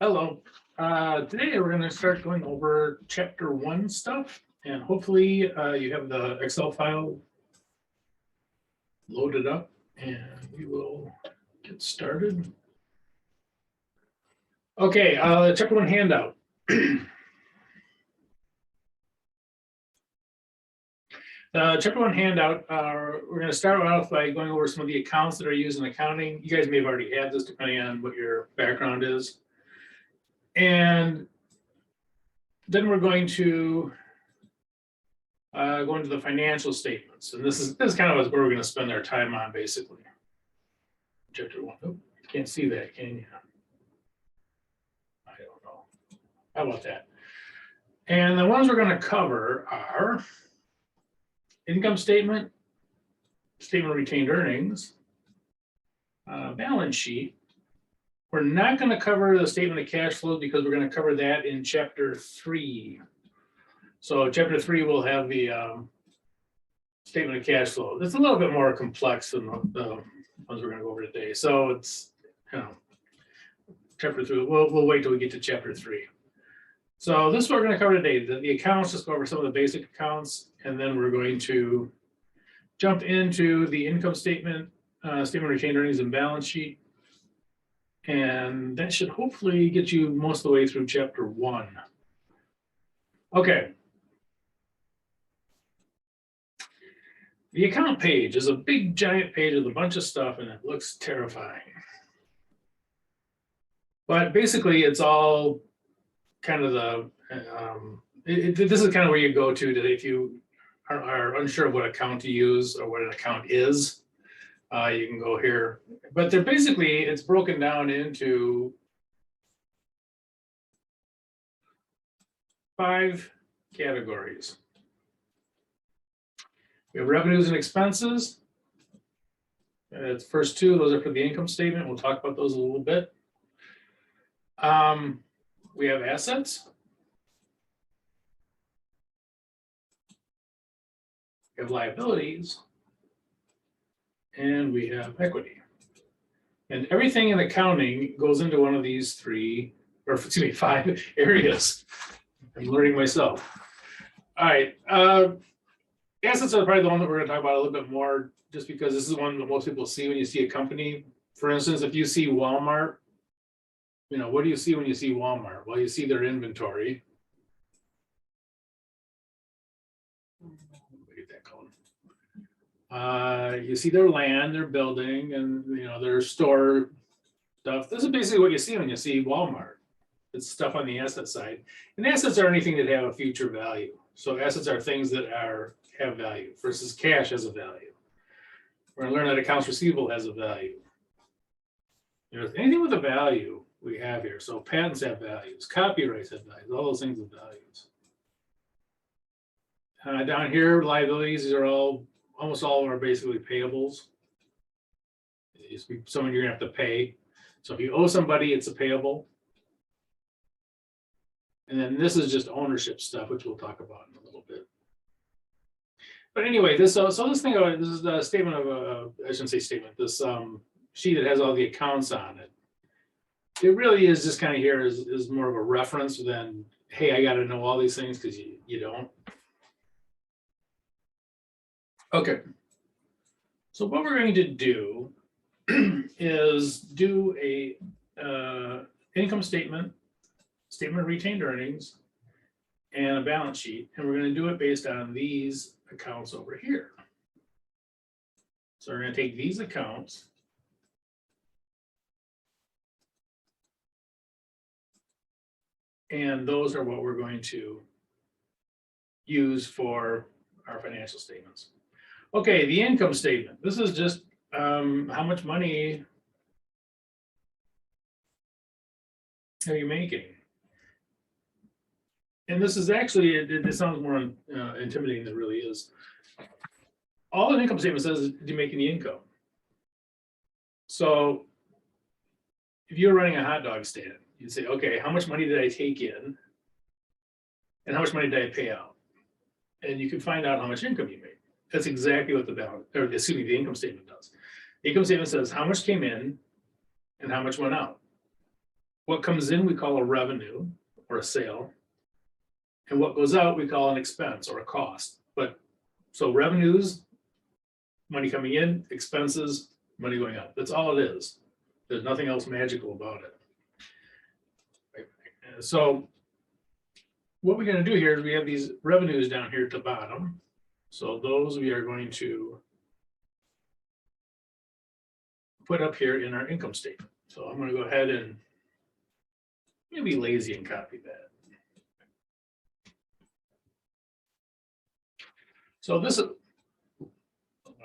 Hello. Today we're going to start going over chapter 1 stuff, and hopefully you have the Excel file loaded up, and we will get started. Okay, chapter 1 handout. Chapter 1 handout, we're going to start off by going over some of the accounts that are used in accounting. You guys may have already had this depending on what your background is. And then we're going to go into the financial statements. And this is kind of where we're going to spend our time on, basically. Chapter 1. Oh, you can't see that, can you? I don't know. How about that? And the ones we're going to cover are income statement, statement of retained earnings, balance sheet. We're not going to cover the statement of cash flow because we're going to cover that in chapter 3. So chapter 3 will have the statement of cash flow. It's a little bit more complex than the ones we're going to go over today. So it's, chapter 3, we'll wait till we get to chapter 3. So this is what we're going to cover today. The accounts, just go over some of the basic accounts, and then we're going to jump into the income statement, statement of retained earnings and balance sheet. And that should hopefully get you most of the way through chapter 1. Okay. The account page is a big giant page with a bunch of stuff, and it looks terrifying. But basically, it's all kind of the, this is kind of where you go to today if you are unsure of what account to use or what an account is. You can go here, but they're basically, it's broken down into 5 categories. We have revenues and expenses. The first 2, those are for the income statement. We'll talk about those a little bit. We have assets. We have liabilities. And we have equity. And everything in accounting goes into one of these 3, or excuse me, 5 areas. I'm learning myself. All right. Assets are probably the one that we're going to talk about a little bit more, just because this is one that most people see when you see a company. For instance, if you see Walmart, what do you see when you see Walmart? Well, you see their inventory. You see their land, their building, and their store stuff. This is basically what you see when you see Walmart. It's stuff on the asset side. And assets are anything that have a future value. So assets are things that have value versus cash has a value. We're going to learn that accounts receivable has a value. Anything with a value we have here. So patents have values, copyrights have values, all those things have values. Down here, liabilities, these are almost all of them are basically payables. It's someone you're going to have to pay. So if you owe somebody, it's a payable. And then this is just ownership stuff, which we'll talk about in a little bit. But anyway, this is the statement of I shouldn't say statement, this sheet that has all the accounts on it. It really is just kind of here is more of a reference than, hey, I got to know all these things, because you don't. Okay, so what we're going to do is do a income statement, statement of retained earnings, and a balance sheet, and we're going to do it based on these accounts over here. So we're going to take these accounts and those are what we're going to use for our financial statements. Okay, the income statement. This is just how much money are you making? And this is actually, it sounds more intimidating than it really is. All an income statement says is, do you make any income? So if you're running a hot dog stand, you'd say, okay, how much money did I take in? And how much money did I pay out? And you can find out how much income you made. That's exactly what the income statement does. The income statement says how much came in and how much went out. What comes in, we call a revenue or a sale. And what goes out, we call an expense or a cost. But so revenues, money coming in, expenses, money going out. That's all it is. There's nothing else magical about it. So what we're going to do here is we have these revenues down here at the bottom. So those we are going to put up here in our income statement. So I'm going to go ahead and be lazy and copy that. So this is,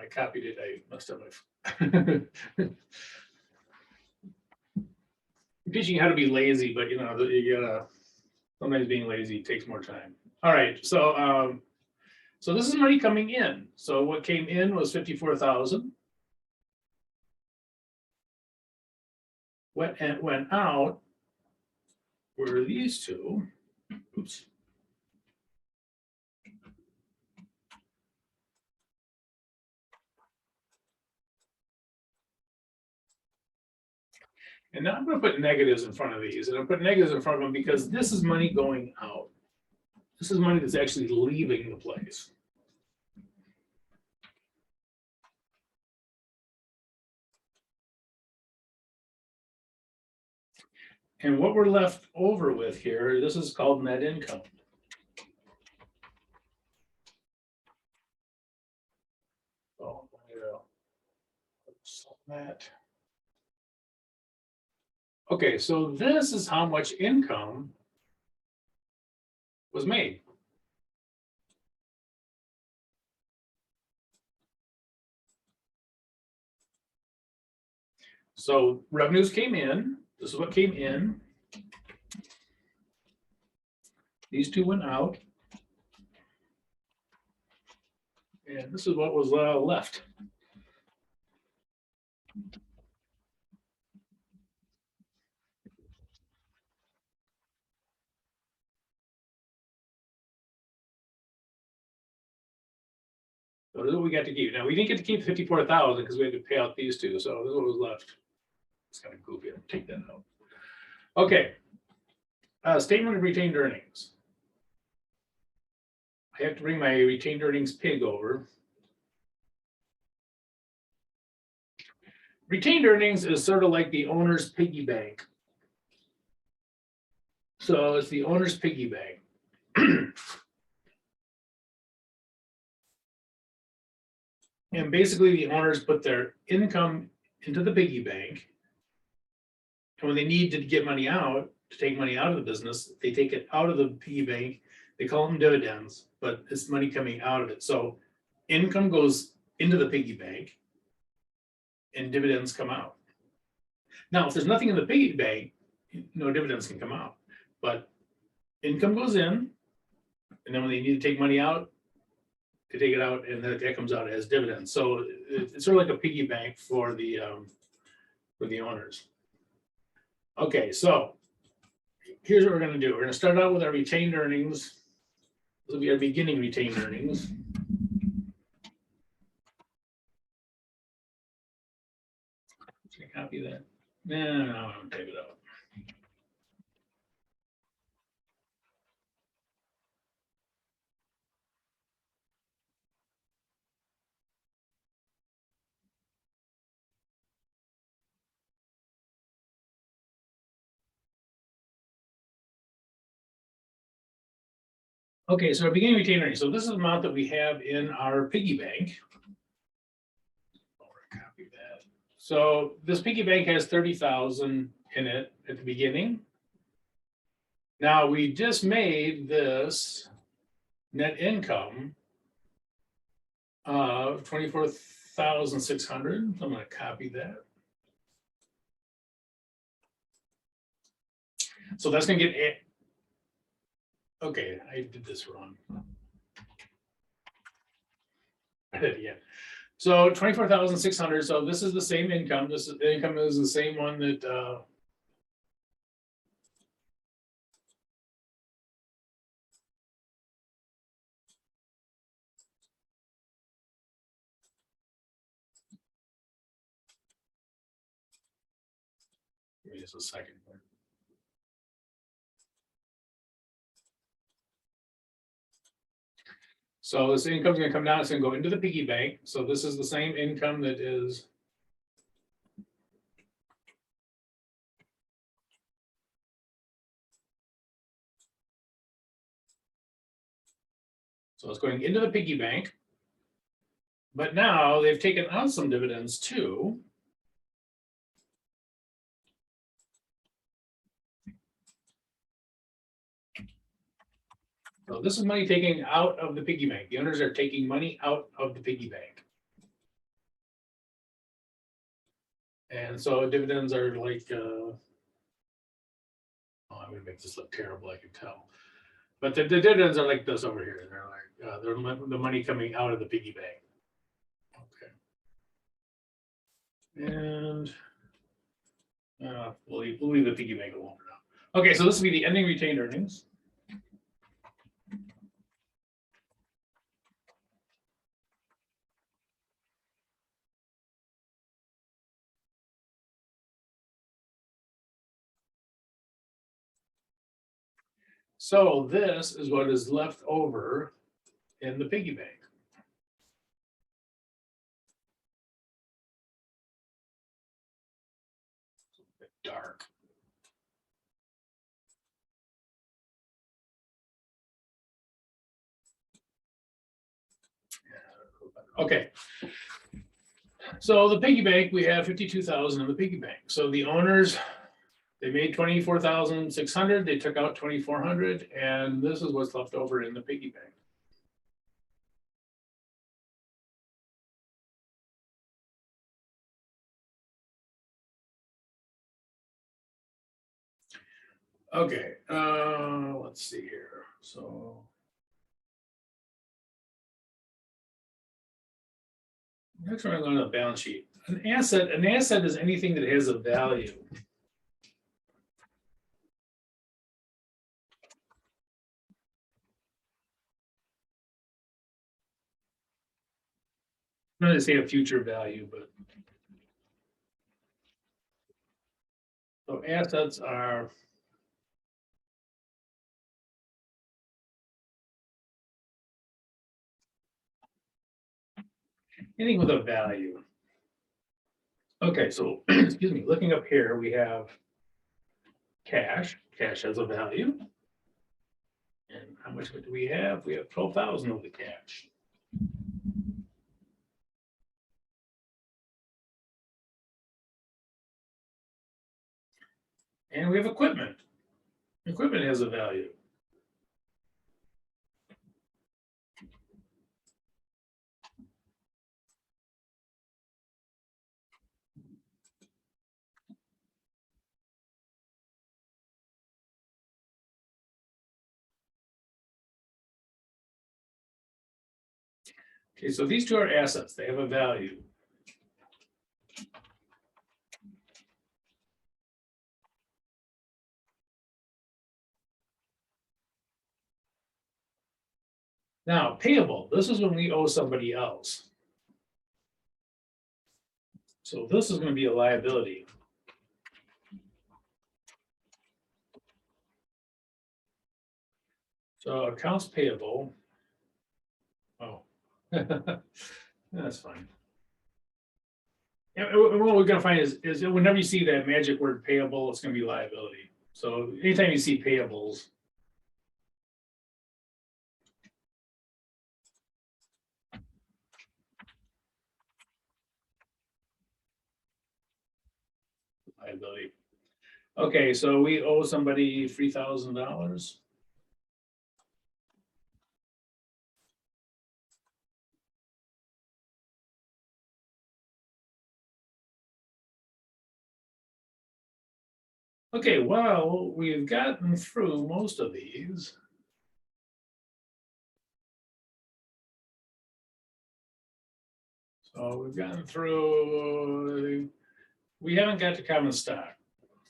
I copied it, I must have. I'm teaching you how to be lazy, but you gotta, sometimes being lazy takes more time. All right, so so this is money coming in. So what came in was 54,000. What went out were these two. Oops. And now I'm going to put negatives in front of these, and I'll put negatives in front of them because this is money going out. This is money that's actually leaving the place. And what we're left over with here, this is called net income. So that. Okay, so this is how much income was made. So revenues came in. This is what came in. These two went out. And this is what was left. So this is what we got to keep. Now we didn't get to keep 54,000 because we had to pay out these two. So this is what was left. It's kind of goofy. I'll take that out. Okay. Statement of retained earnings. I have to bring my retained earnings pig over. Retained earnings is sort of like the owner's piggy bank. So it's the owner's piggy bank. And basically the owners put their income into the piggy bank. And when they need to get money out, to take money out of the business, they take it out of the piggy bank. They call them dividends, but it's money coming out of it. So income goes into the piggy bank and dividends come out. Now, if there's nothing in the piggy bank, no dividends can come out. But income goes in, and then when they need to take money out, they take it out, and then that comes out as dividends. So it's sort of like a piggy bank for the owners. Okay, so here's what we're going to do. We're going to start out with our retained earnings. This will be our beginning retained earnings. Should I copy that? No, I'm going to type it out. Okay, so our beginning retained earnings. So this is the amount that we have in our piggy bank. Copy that. So this piggy bank has 30,000 in it at the beginning. Now we just made this net income of 24,600. I'm going to copy that. So that's going to get it. Okay, I did this wrong. I did it again. So 24,600. So this is the same income. This is the income is the same one that give me just a second here. So this income is going to come down. It's going to go into the piggy bank. So this is the same income that is. So it's going into the piggy bank. But now they've taken out some dividends too. So this is money taken out of the piggy bank. The owners are taking money out of the piggy bank. And so dividends are like, oh, I'm gonna make this look terrible, I can tell. But the dividends are like this over here. They're like, they're the money coming out of the piggy bank. Okay. And we'll leave the piggy bank alone for now. Okay, so this will be the ending retained earnings. So this is what is left over in the piggy bank. Dark. Okay. So the piggy bank, we have 52,000 in the piggy bank. So the owners, they made 24,600. They took out 2,400, and this is what's left over in the piggy bank. Okay, let's see here. So next we're going to the balance sheet. An asset is anything that has a value. I'm not going to say a future value, but so assets are anything with a value. Okay, so excuse me, looking up here, we have cash. Cash has a value. And how much do we have? We have 12,000 of the cash. And we have equipment. Equipment has a value. Okay, so these two are assets. They have a value. Now, payable, this is when we owe somebody else. So this is going to be a liability. So accounts payable. Oh, that's fine. And what we're going to find is whenever you see that magic word payable, it's going to be liability. So anytime you see payables, liability. Okay, so we owe somebody $3,000. Okay, well, we've gotten through most of these. So we've gotten through, we haven't got to common stock.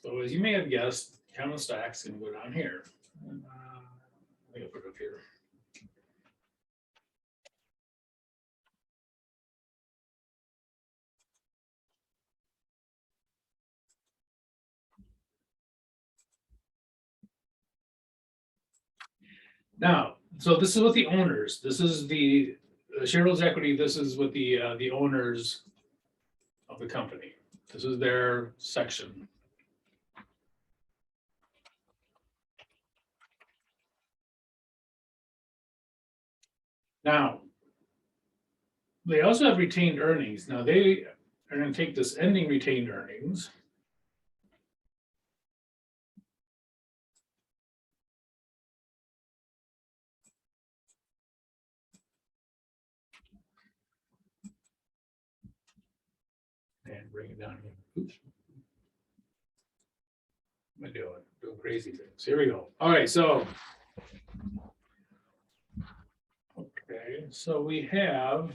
So as you may have guessed, common stock's gonna go down here. And, let me put it up here. Now, So this is what the owners, this is the shareholders equity, this is what the owners of the company. This is their section. Now, they also have retained earnings. Now they are going to take this ending retained earnings. And bring it down here. Oops. What am I doing? Doing crazy things. Here we go. All right, so. Okay, so we have.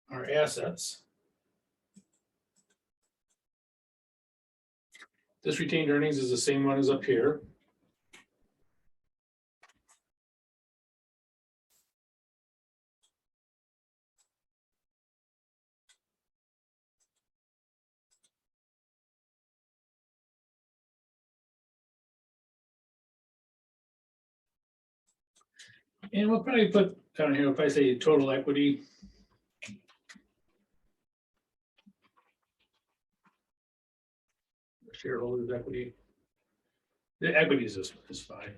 Our assets. This retained earnings is the same one as up here. And we'll probably put down here, if I say total equity. Shareholders equity. The equity is this one, is fine.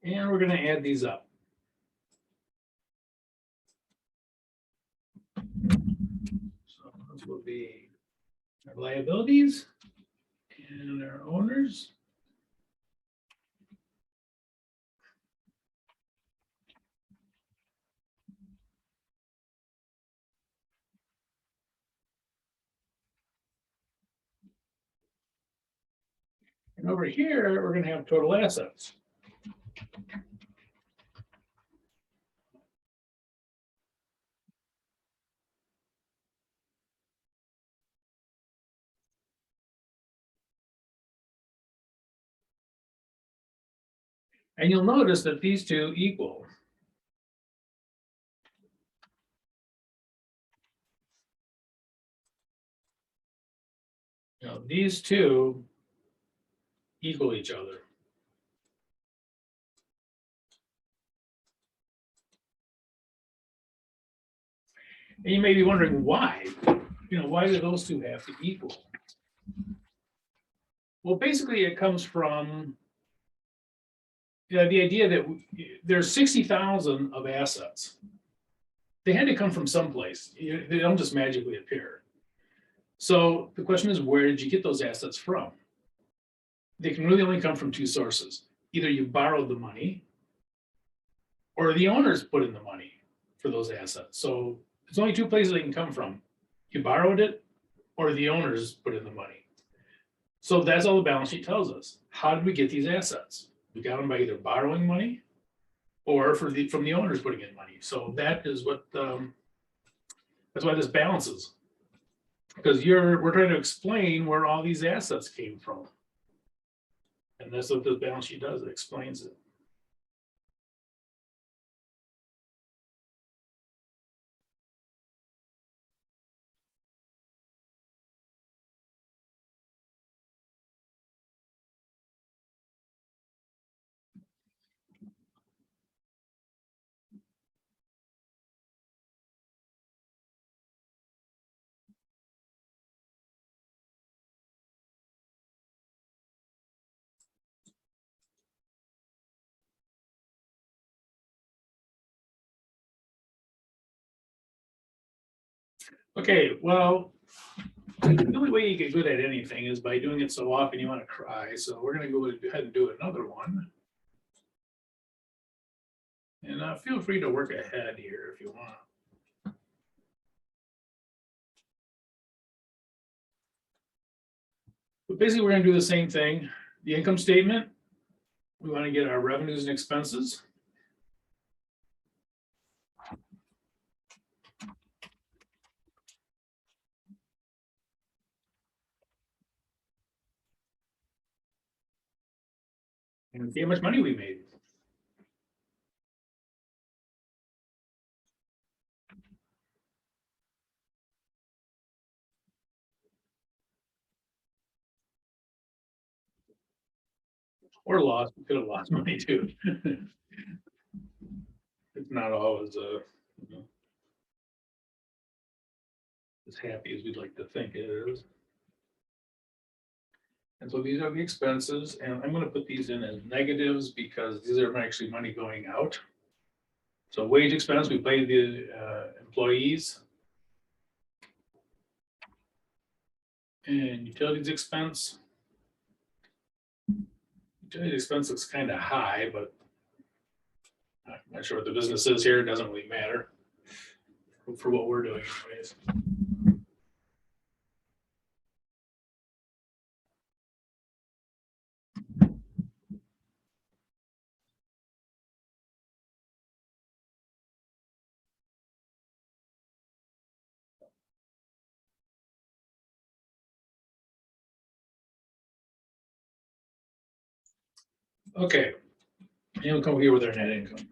And we're going to add these up. So this will be our liabilities and our owners. And over here, we're going to have total assets. And you'll notice that these two equal. You know, these two equal each other. And you may be wondering why. You know, why do those two have to equal? Well, basically, it comes from the idea that there's 60,000 of assets. They had to come from someplace. They don't just magically appear. So the question is, where did you get those assets from? They can really only come from two sources. Either you borrowed the money or the owners put in the money for those assets. So there's only two places they can come from. You borrowed it or the owners put in the money. So that's all the balance sheet tells us. How did we get these assets? We got them by either borrowing money or from the owners putting in money. So that is what, that's why this balances. Because we're trying to explain where all these assets came from. And that's what the balance sheet does, it explains it. Okay, well, the only way you get good at anything is by doing it so often you want to cry. So we're going to go ahead and do another one. And feel free to work ahead here if you want. But basically, we're gonna do the same thing. The income statement, we want to get our revenues and expenses. And see how much money we made. Or lost, we could have lost money too. It's not always you know, as happy as we'd like to think it is. And so these are the expenses, and I'm gonna put these in as negatives because these are actually money going out. So wage expense, we paid the employees. And utilities expense. Utilities expense looks kind of high, but I'm not sure what the business is here. It doesn't really matter for what we're doing anyways. Okay, and we'll come here with our net income.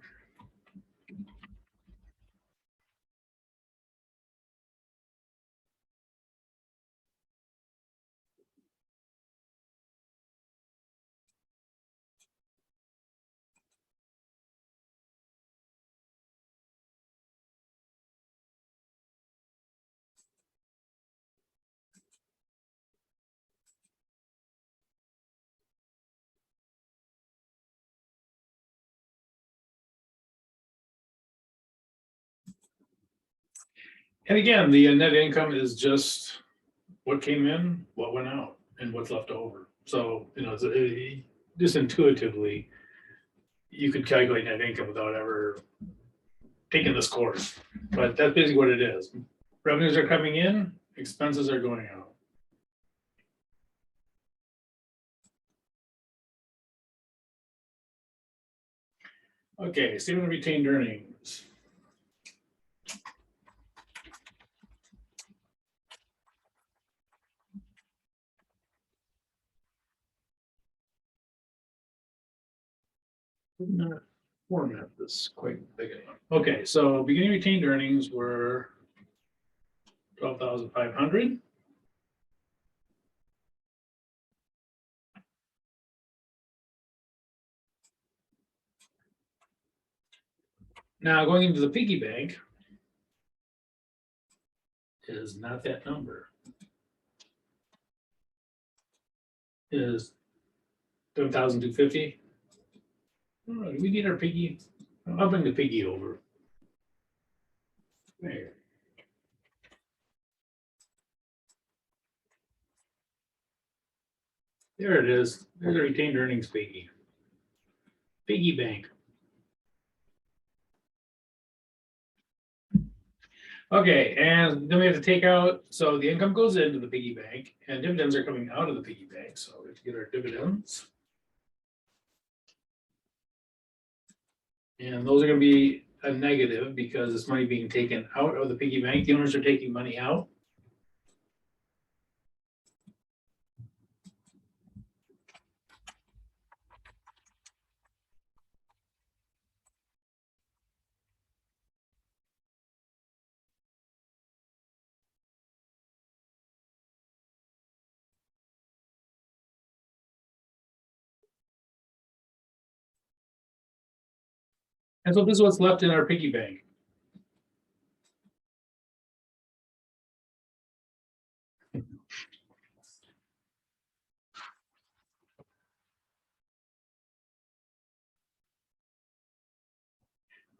And again, the net income is just what came in, what went out, and what's left over. So, you know, just intuitively, you could calculate net income without ever taking this course. But that's basically what it is. Revenues are coming in, expenses are going out. Okay, statement of retained earnings. Not format this quite big enough. Okay, so beginning retained earnings were 12,500. Now going into the piggy bank is not that number. It is 7,250. Oh, do we need our piggy? I'll bring the piggy over. There. There it is. There's a retained earnings piggy. Piggy bank. Okay, and then we have to take out, so the income goes into the piggy bank and dividends are coming out of the piggy bank. So we have to get our dividends. And those are going to be a negative because it's money being taken out of the piggy bank. The owners are taking money out. And so this is what's left in our piggy bank.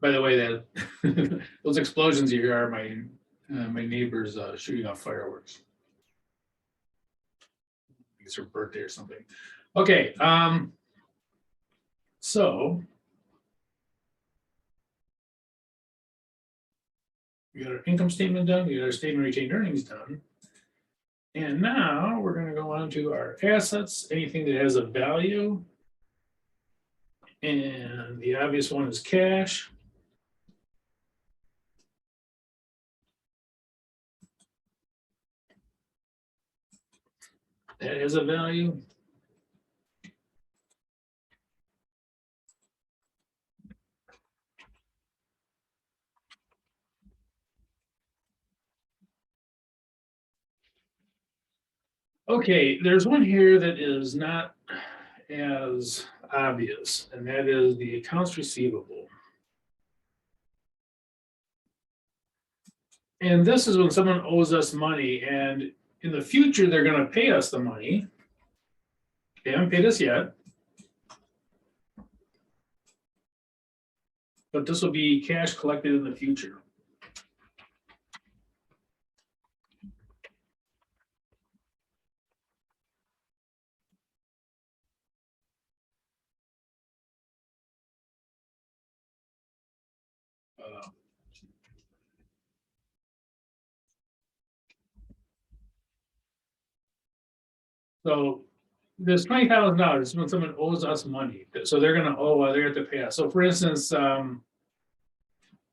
By the way, that those explosions you hear are my neighbors shooting off fireworks. It's her birthday or something. Okay, so we got our income statement done. We got our statement of retained earnings done. And now we're going to go on to our assets, anything that has a value. And the obvious one is cash. That has a value. Okay, there's one here that is not as obvious, and that is the accounts receivable. And this is when someone owes us money, and in the future, they're going to pay us the money. They haven't paid us yet. But this will be cash collected in the future. So there's $20,000 when someone owes us money. So they're gonna owe, they're gonna have to pay us. So for instance,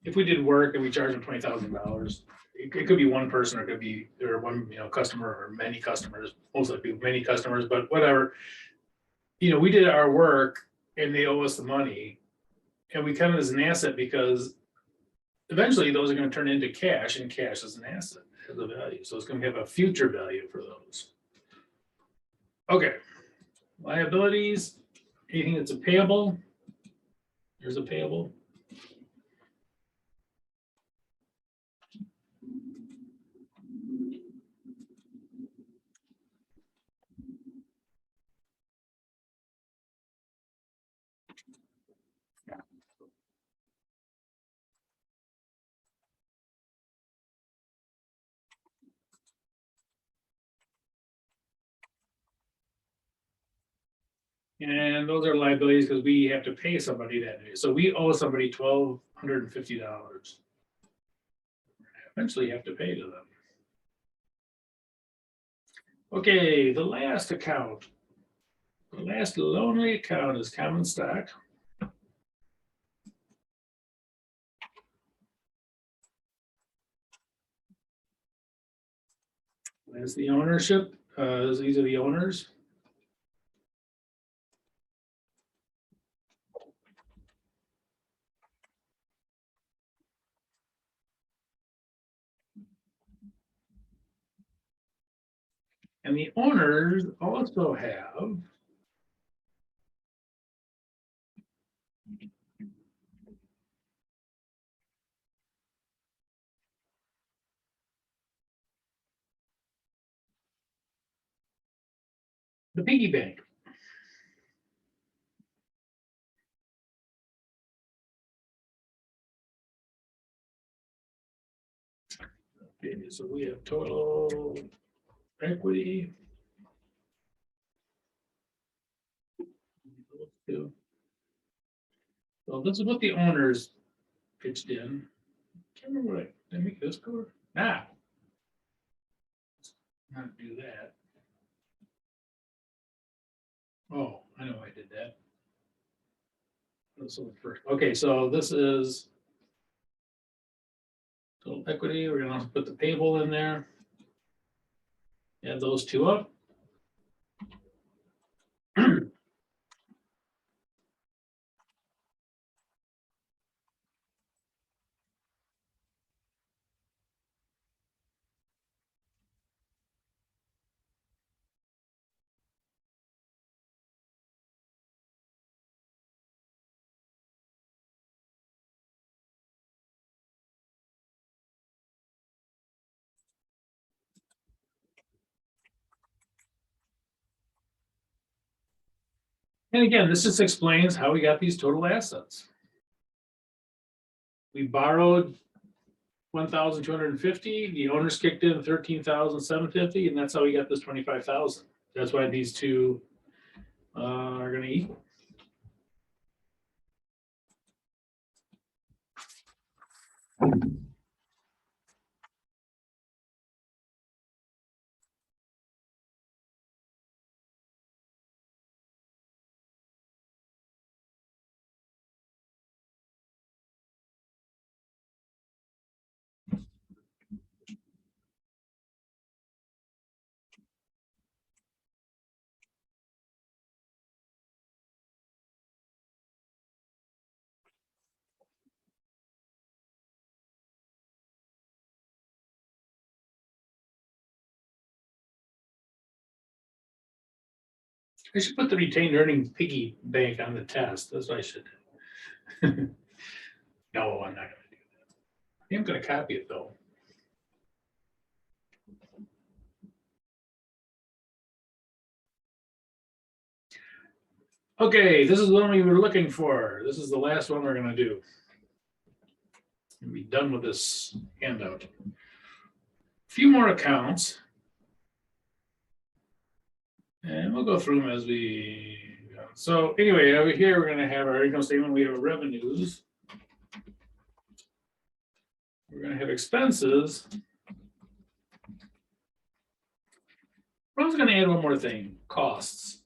if we did work and we charge them $20,000, it could be one person, or it could be, or one, customer, or many customers, most likely many customers, but whatever. We did our work and they owe us the money, and we count it as an asset because eventually those are gonna turn into cash, and cash is an asset, has a value. So it's gonna have a future value for those. Okay, liabilities, anything that's a payable. Here's a payable. And those are liabilities because we have to pay somebody that day. So we owe somebody $1,250. Eventually you have to pay to them. Okay, the last account. The last lonely account is common stock. That's the ownership. These are the owners. And the owners also have the piggy bank. Okay, so we have total equity. So this is what the owners pitched in. Can't remember what did I make this color? Not do that. Oh, I know I did that. So first, okay, so this is total equity. We're gonna put the payable in there. Add those two up. And again, this just explains how we got these total assets. We borrowed 1,250, the owners kicked in 13,750, and that's how we got this 25,000. That's why these two are gonna equal. I should put the retained earnings piggy bank on the test. That's what I should do. No, I'm not going to do that. I'm going to copy it though. Okay, this is the one we were looking for. This is the last one we're going to do. And be done with this handout. A few more accounts. And we'll go through them as we go. So anyway, over here, we're going to have our income statement. We have revenues. We're going to have expenses. We're also going to add one more thing, costs.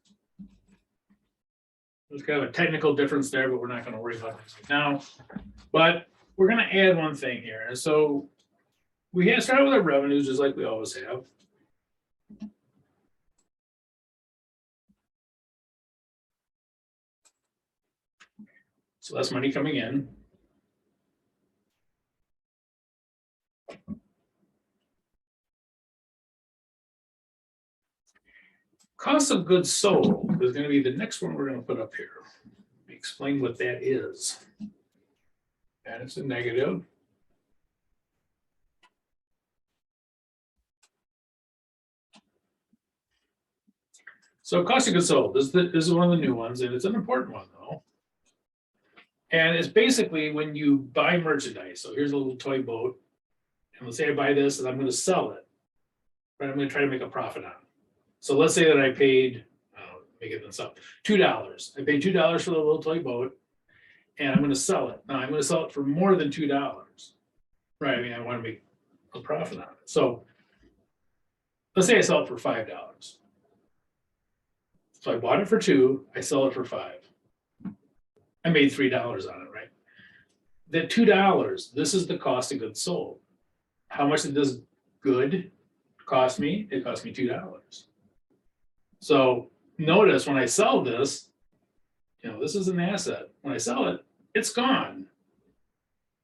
There's kind of a technical difference there, but we're not going to worry about it right now. But we're going to add one thing here. And so we have started with our revenues, just like we always have. So that's money coming in. Cost of goods sold is going to be the next one we're going to put up here. Explain what that is. And it's a negative. So cost of goods sold, this is one of the new ones, and it's an important one though. And it's basically when you buy merchandise. So here's a little toy boat. And let's say I buy this and I'm going to sell it. Right, I'm going to try to make a profit on it. So let's say that I paid, make it this up, $2. I paid $2 for the little toy boat, and I'm going to sell it. Now I'm going to sell it for more than $2, right? I mean, I want to make a profit on it. So let's say I sell it for $5. So I bought it for $2, I sell it for $5. I made $3 on it, right? That $2, this is the cost of goods sold. How much did this good cost me? It cost me $2. So notice when I sell this, this is an asset. When I sell it, it's gone.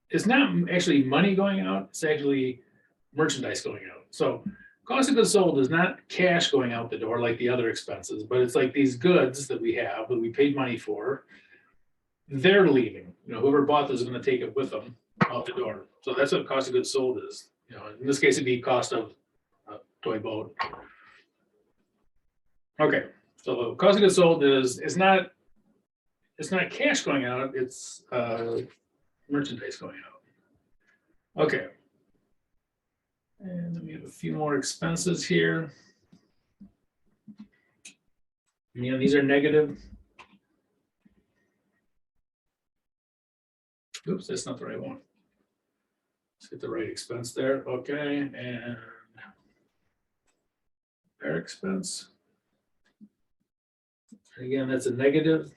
It's not actually money going out, it's actually merchandise going out. So cost of goods sold is not cash going out the door like the other expenses, but it's like these goods that we have that we paid money for, they're leaving. Whoever bought this is going to take it with them out the door. So that's what cost of goods sold is. In this case, it'd be cost of a toy boat. Okay, so the cost of goods sold is not cash going out, it's merchandise going out. Okay. And then we have a few more expenses here. These are negative. Oops, that's not the right one. Let's get the right expense there. Okay, and repair expense. Again, that's a negative.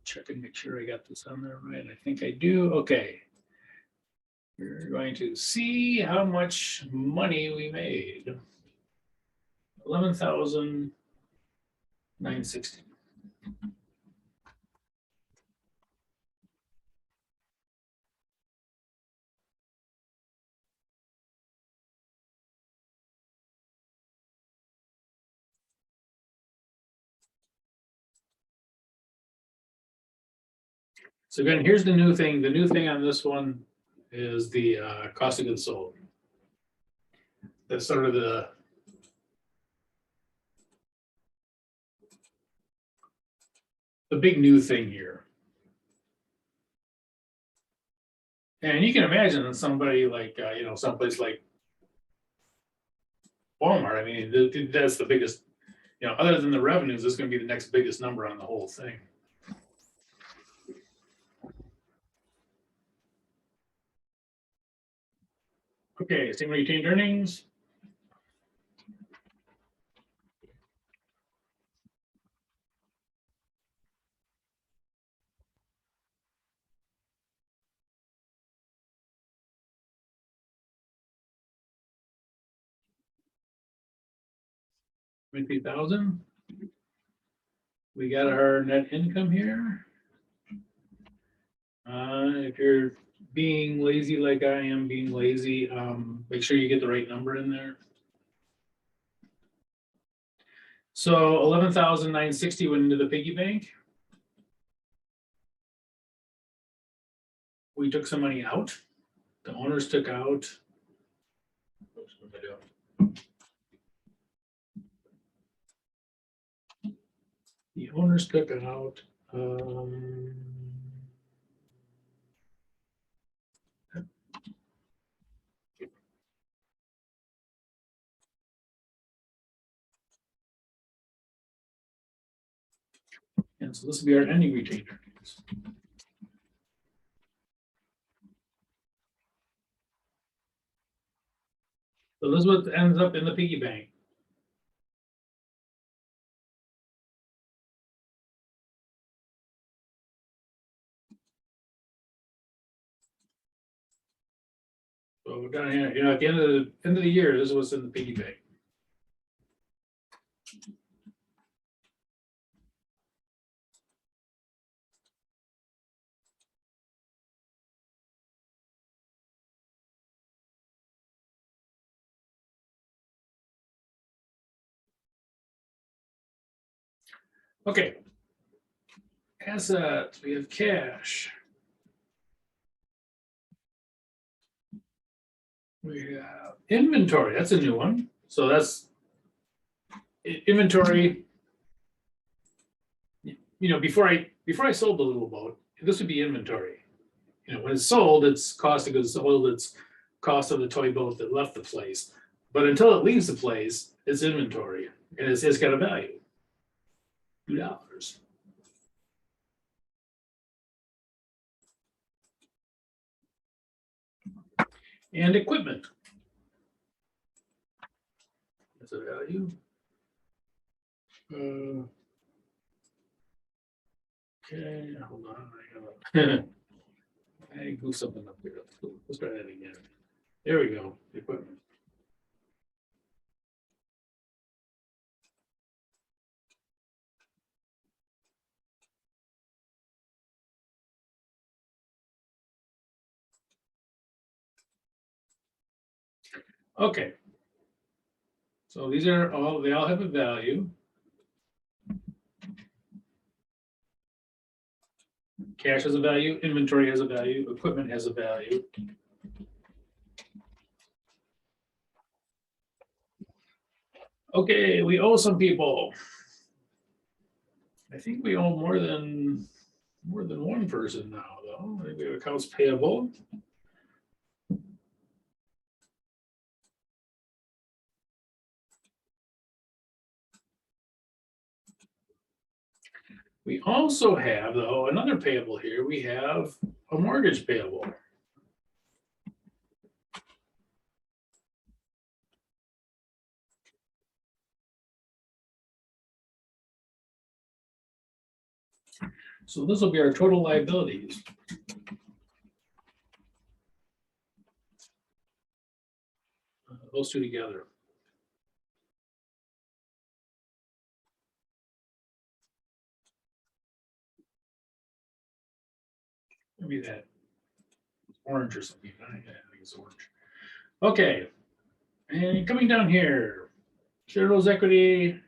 Check and make sure I got this on there right. I think I do. Okay. We're going to see how much money we made. 11,960. So again, here's the new thing. The new thing on this one is the cost of goods sold. That's sort of the big new thing here. And you can imagine that somebody like, someplace like Walmart, I mean, that's the biggest, other than the revenues, this is going to be the next biggest number on the whole thing. Okay, same retained earnings. $20,000. We got our net income here. If you're being lazy like I am being lazy, make sure you get the right number in there. So 11,960 went into the piggy bank. We took some money out. The owners took out. Oops, what am I doing? The owners took out. And so this will be our ending retainer. So this is what ends up in the piggy bank. So we're down here, at the end of the year, this is what's in the piggy bank. Okay. Assets, we have cash. We have inventory, that's a new one. So that's inventory. Before I sold the little boat, this would be inventory. When it's sold, it's cost of goods sold, it's cost of the toy boat that left the place. But until it leaves the place, it's inventory, and it's got a value. $2. And equipment. That's a value. Okay, hold on. I goofed something up here. Let's try that again. There we go. Equipment. Okay. So these are all, they all have a value. Cash has a value, inventory has a value, equipment has a value. Okay, we owe some people. I think we owe more than one person now, though. I think we have accounts payable. We also have, though, another payable here. We have a mortgage payable. So this will be our total liabilities. Those two together. Maybe that orange or something. I think it's orange. Okay, and coming down here, shareholders' equity.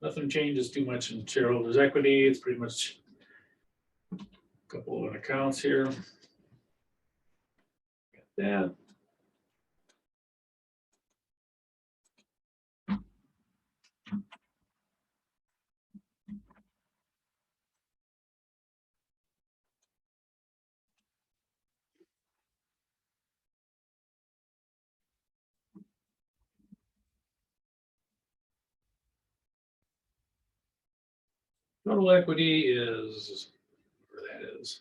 Nothing changes too much in shareholders' equity. It's pretty much a couple of accounts here. Got that. Total equity is where that is.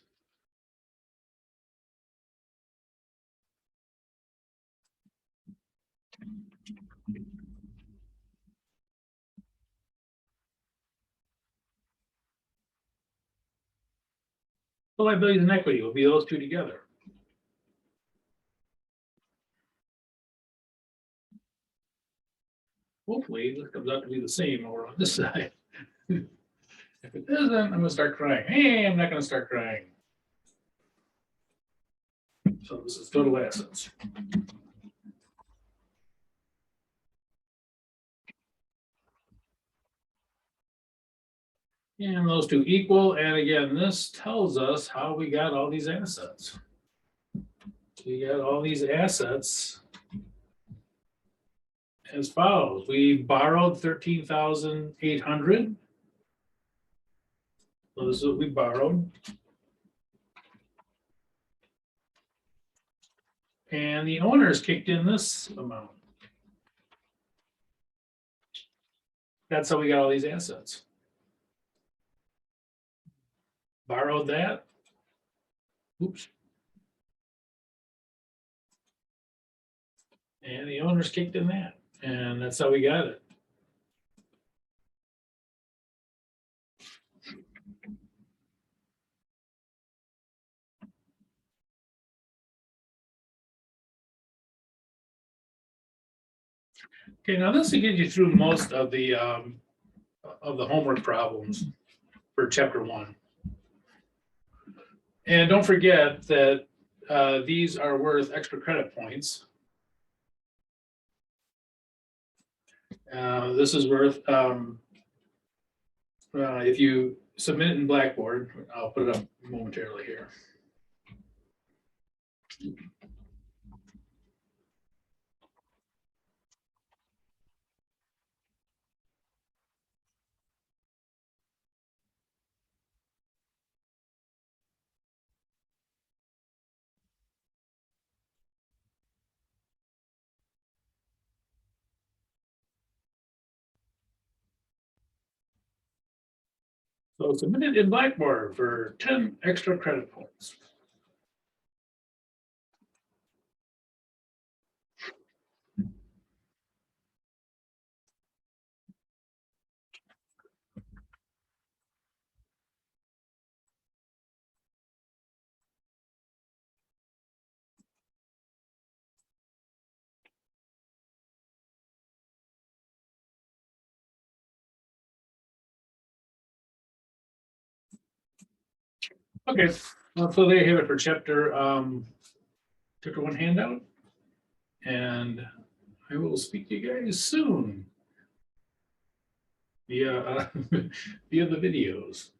The liabilities and equity will be those two together. Hopefully, this comes out to be the same over on this side. If it doesn't, I'm gonna start crying. Hey, I'm not gonna start crying. So this is total assets. And those two equal, and again, this tells us how we got all these assets. We got all these assets as follows. We borrowed 13,800. So this is what we borrowed. And the owners kicked in this amount. That's how we got all these assets. Borrowed that. Oops. And the owners kicked in that. And that's how we got it. Okay, now this will get you through most of the homework problems for chapter 1. And don't forget that these are worth extra credit points. This is worth, if you submit it in Blackboard, I'll put it up momentarily here. So submit it in Blackboard for 10 extra credit points. Okay, so they have it for chapter 1 handout. And I will speak to you guys soon via via the videos.